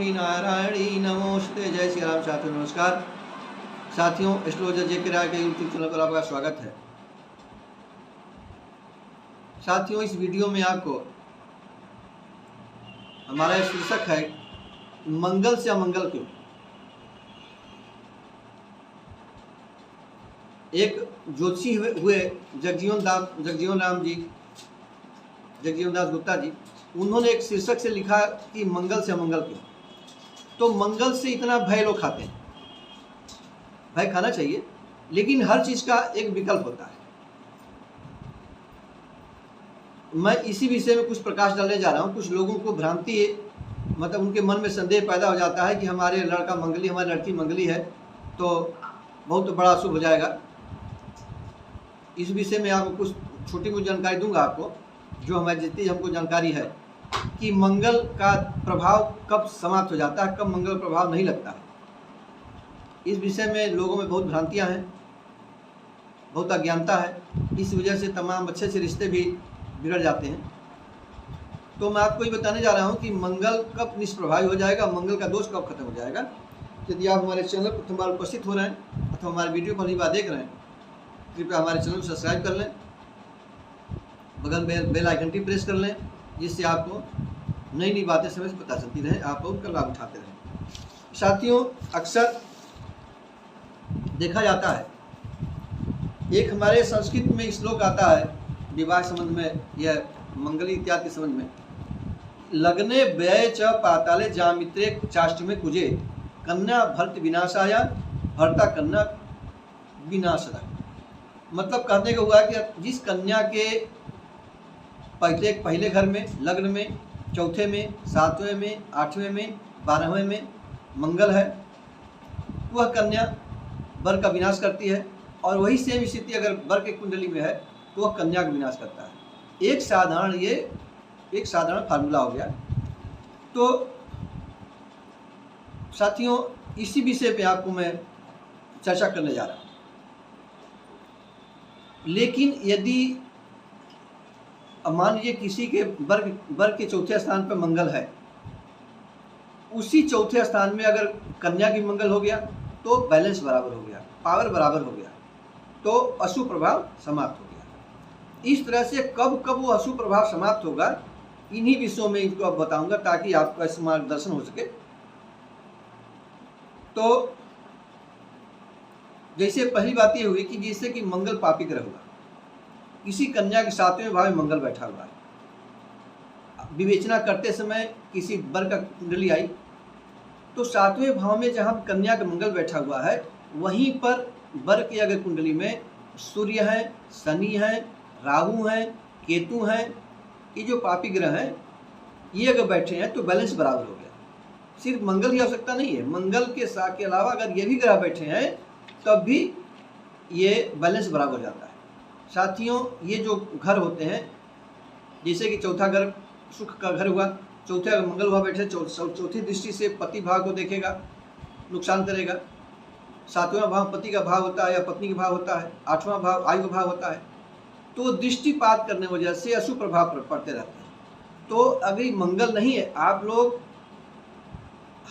लक्ष्मी नारायणी नमोस्ते। जय श्री राम। साथियों नमस्कार। साथियों, एस्ट्रोलॉजर जे.के. राय के यूट्यूब चैनल पर आपका स्वागत है। साथियों, इस वीडियो में आपको हमारा शीर्षक है मंगल से अमंगल क्यों। एक ज्योतिषी हुए जगजीवन दास गुप्ता जी, उन्होंने एक शीर्षक से लिखा कि मंगल से अमंगल क्यों। तो मंगल से इतना भय लोग खाते हैं, भय खाना चाहिए, लेकिन हर चीज का एक विकल्प होता है। मैं इसी विषय में कुछ प्रकाश डालने जा रहा हूँ। कुछ लोगों को भ्रांति है, मतलब उनके मन में संदेह पैदा हो जाता है कि हमारे लड़का मंगली, हमारी लड़की मंगली है तो बहुत बड़ा अशुभ हो जाएगा। इस विषय में आपको कुछ छोटी मोटी जानकारी दूंगा आपको, जो हमारी जितनी हमको जानकारी है कि मंगल का प्रभाव कब समाप्त हो जाता है, कब मंगल प्रभाव नहीं लगता है। इस विषय में लोगों में बहुत भ्रांतियां हैं, बहुत अज्ञानता है। इस वजह से तमाम अच्छे से रिश्ते भी बिगड़ जाते हैं। तो मैं आपको ये बताने जा रहा हूँ कि मंगल कब निष्प्रभावी हो जाएगा, मंगल का दोष कब खत्म हो जाएगा। यदि आप हमारे चैनल पर प्रथम बार उपस्थित हो रहे हैं अथवा हमारे वीडियो पहली बार देख रहे हैं, कृपया हमारे चैनल को सब्सक्राइब कर लें, बगल में बेल आइकन की प्रेस कर लें, जिससे आपको नई नई बातें समय से पता चलती रहे, आप उनका लाभ उठाते रहें। साथियों, अक्सर देखा जाता है, एक हमारे संस्कृत में श्लोक आता है विवाह संबंध में या मंगली इत्यादि के संबंध में, लग्ने व्यय च पाताले जामित्रे चाष्टमे कुजे कन्या भर्त विनाशाया भर्ता कन्या विनाशदा। मतलब कहने का हुआ कि जिस कन्या के पहले घर में, लग्न में, चौथे में, सातवें में, आठवें में, 12वें में मंगल है, वह कन्या वर का विनाश करती है। और वही सेम स्थिति अगर वर के कुंडली में है तो वह कन्या का विनाश करता है। एक साधारण फार्मूला हो गया। तो साथियों, इसी विषय पे आपको मैं चर्चा करने जा रहा हूँ। लेकिन यदि मान लीजिए किसी के वर्ग के चौथे स्थान पर मंगल है, उसी चौथे स्थान में अगर कन्या की मंगल हो गया तो बैलेंस बराबर हो गया, पावर बराबर हो गया, तो अशुभ प्रभाव समाप्त हो गया। इस तरह से कब कब वो अशुभ प्रभाव समाप्त होगा, इन्हीं विषयों में इनको अब बताऊंगा ताकि आपका इस मार्गदर्शन हो सके। तो जैसे पहली बात ये हुई कि जैसे कि मंगल पापी ग्रह हुआ, किसी कन्या के 7वें भाव में मंगल बैठा हुआ है। विवेचना करते समय किसी वर का कुंडली आई तो 7वें भाव में जहां कन्या का मंगल बैठा हुआ है, वहीं पर वर की अगर कुंडली में सूर्य है, शनि है, राहु है, केतु है, ये जो पापी ग्रह हैं, ये अगर बैठे हैं तो बैलेंस बराबर हो गया। सिर्फ मंगल की आवश्यकता नहीं है, मंगल के अलावा अगर ये भी ग्रह बैठे हैं तब भी ये बैलेंस बराबर हो जाता है। साथियों, ये जो घर होते हैं, जैसे कि चौथा घर सुख का घर हुआ, चौथे अगर मंगल हुआ बैठे, चौथी दृष्टि से पति भाव को देखेगा, नुकसान करेगा। 7वां भाव पति का भाव होता है या पत्नी का भाव होता है, 8वां भाव आयु का भाव होता है। तो दृष्टिपात करने की वजह से अशुभ प्रभाव पड़ते रहते हैं। तो अभी मंगल नहीं है, आप लोग,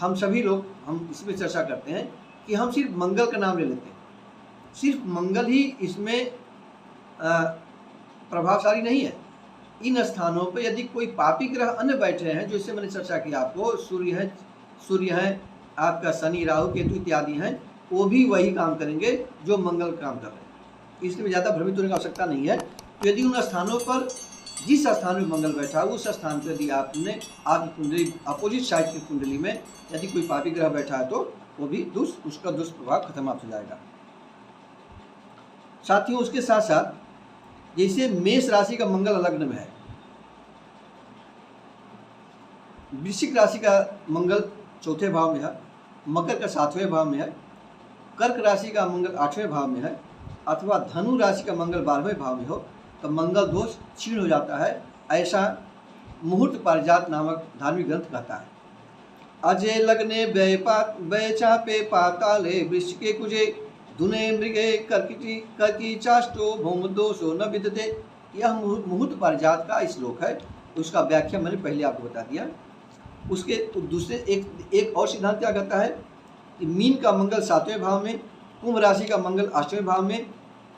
हम सभी लोग, हम इसमें चर्चा करते हैं कि हम सिर्फ मंगल का नाम ले लेते हैं। सिर्फ मंगल ही इसमें प्रभावशाली नहीं है। इन स्थानों पर यदि कोई पापी ग्रह अन्य बैठे हैं, जैसे मैंने चर्चा की आपको, सूर्य है, आपका शनि, राहु, केतु इत्यादि हैं, वो भी वही काम करेंगे जो मंगल काम कर रहे हैं। इसलिए ज़्यादा भ्रमित होने की आवश्यकता नहीं है। तो यदि उन स्थानों पर, जिस स्थान में मंगल बैठा हो, उस स्थान पर यदि आपने आपकी कुंडली अपोजिट साइड की कुंडली में यदि कोई पापी ग्रह बैठा है तो वो भी उसका दुष्प्रभाव खत्म हो जाएगा। साथियों, उसके साथ साथ जैसे मेष राशि का मंगल लग्न में है, वृश्चिक राशि का मंगल चौथे भाव में है, मकर का 7वें भाव में है, कर्क राशि का मंगल 8वें भाव में है, अथवा धनु राशि का मंगल 12वें भाव में हो, तो मंगल दोष क्षीण हो जाता है। ऐसा मुहूर्त पारिजात नामक धार्मिक ग्रंथ कहता है। अजय लग्ने व्यय चापे पाताले वृश्चिके कुजे दुने मृगे कर्की चाष्टो भौम दोषो न विद्यते। यह मुहूर्त पारिजात का श्लोक है। उसका व्याख्या मैंने पहले आपको बता दिया। उसके दूसरे एक और सिद्धांत क्या कहता है कि मीन का मंगल 7वें भाव में, कुंभ राशि का मंगल 8वें भाव में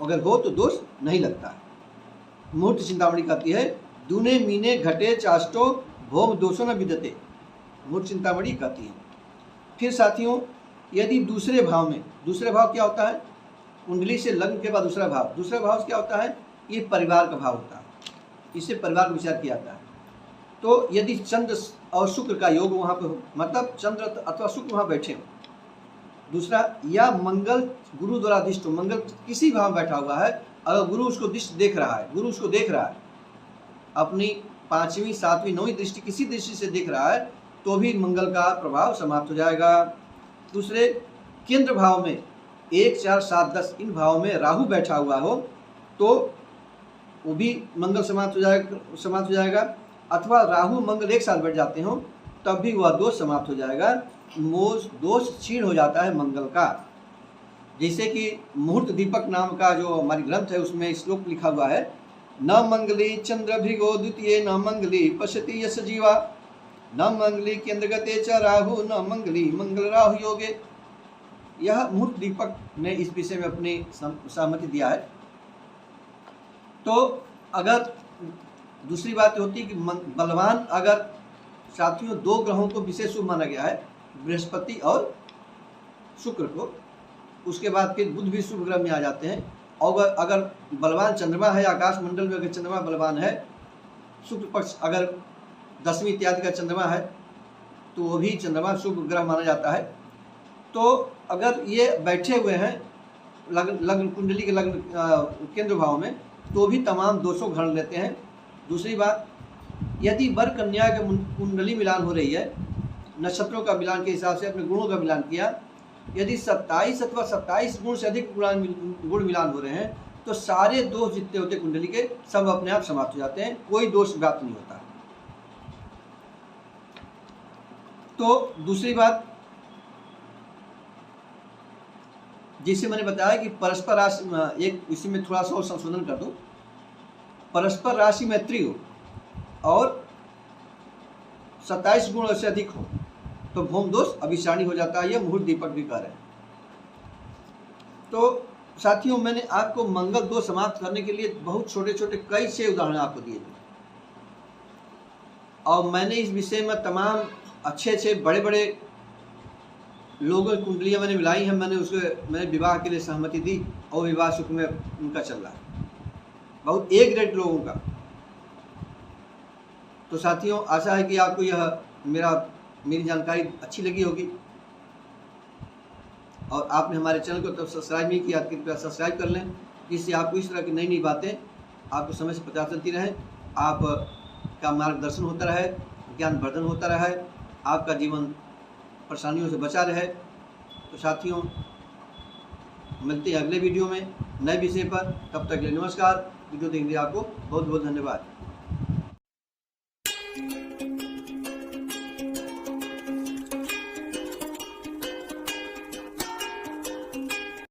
अगर हो तो दोष नहीं लगता है। मुहूर्त चिंतामणि कहती है दूने मीने घटे चाष्टो भौम दोषो न विद्यते, मुहूर्त चिंतामणि कहती है। फिर साथियों यदि दूसरे भाव में, दूसरे भाव क्या होता है, कुंडली से लग्न के बाद दूसरा भाव क्या होता है, ये परिवार का भाव होता है, इससे परिवार का विचार किया जाता है। तो यदि चंद्र और शुक्र का योग वहाँ पे हो, मतलब चंद्र अथवा शुक्र वहाँ बैठे हो, दूसरा या मंगल गुरु द्वारा दिष्ट हो, मंगल किसी भाव में बैठा हुआ है, अगर गुरु उसको दिष्ट देख रहा है, गुरु उसको देख रहा है अपनी 5वीं 7वीं 9वीं दृष्टि किसी दृष्टि से देख रहा है, तो भी मंगल का प्रभाव समाप्त हो जाएगा। दूसरे केंद्र भाव में 1 4 7 10 इन भाव में राहु बैठा हुआ हो तो वो भी मंगल समाप्त हो जाएगा, अथवा राहु मंगल एक साथ बैठ जाते हो तब भी वह दोष समाप्त हो जाएगा, दोष क्षीण हो जाता है मंगल का। जैसे कि मुहूर्त दीपक नाम का जो हमारी ग्रंथ है उसमें श्लोक लिखा हुआ है, न मंगली चंद्र भृगो द्वितीय न मंगली पश्यति यश जीवा, न मंगली केंद्रगते च राहु न मंगली मंगल राहु योगे। यह मुहूर्त दीपक ने इस विषय में अपनी सहमति दिया है। तो अगर दूसरी बात होती है कि बलवान, अगर साथियों 2 ग्रहों को विशेष शुभ माना गया है, बृहस्पति और शुक्र को, उसके बाद फिर बुध भी शुभ ग्रह में आ जाते हैं। और अगर बलवान चंद्रमा है, आकाश मंडल में अगर चंद्रमा बलवान है, शुक्र पक्ष अगर 10वीं इत्यादि का चंद्रमा है तो वो भी चंद्रमा शुभ ग्रह माना जाता है। तो अगर ये बैठे हुए हैं लग्न कुंडली के लग्न केंद्र भाव में तो भी तमाम दोषों घड़ लेते हैं। दूसरी बात, यदि वर कन्या के कुंडली मिलान हो रही है, नक्षत्रों का मिलान के हिसाब से अपने गुणों का मिलान किया, यदि 27 अथवा 27 गुण से अधिक गुण मिलान हो रहे हैं तो सारे दोष जितने होते कुंडली के सब अपने आप समाप्त हो जाते हैं, कोई दोष व्याप्त नहीं होता। तो दूसरी बात, जिसे मैंने बताया कि परस्पर राशि, एक इसी में थोड़ा सा और संशोधन कर दूं, परस्पर राशि मैत्री हो और 27 गुण से अधिक हो तो भौम दोष अभिसारी हो जाता है, यह मुहूर्त दीपक भी कह रहे हैं। तो साथियों मैंने आपको मंगल दोष समाप्त करने के लिए बहुत छोटे छोटे कई से उदाहरण आपको दिए थे, और मैंने इस विषय में तमाम अच्छे बड़े बड़े लोगों की कुंडलियाँ मैंने मिलाई हैं। मैंने विवाह के लिए सहमति दी और विवाह सुख में उनका चल रहा है, बहुत A ग्रेड लोगों का। तो साथियों आशा है कि आपको यह मेरी जानकारी अच्छी लगी होगी, और आपने हमारे चैनल को तब सब्सक्राइब नहीं किया तो कृपया सब्सक्राइब कर लें, जिससे आपको इस तरह की नई नई बातें आपको समय से पता चलती रहें, आपका मार्गदर्शन होता रहे, ज्ञानवर्धन होता रहे, आपका जीवन परेशानियों से बचा रहे। तो साथियों मिलते हैं अगले वीडियो में नए विषय पर, तब तक के लिए नमस्कार। वीडियो देखने के लिए आपको बहुत बहुत धन्यवाद।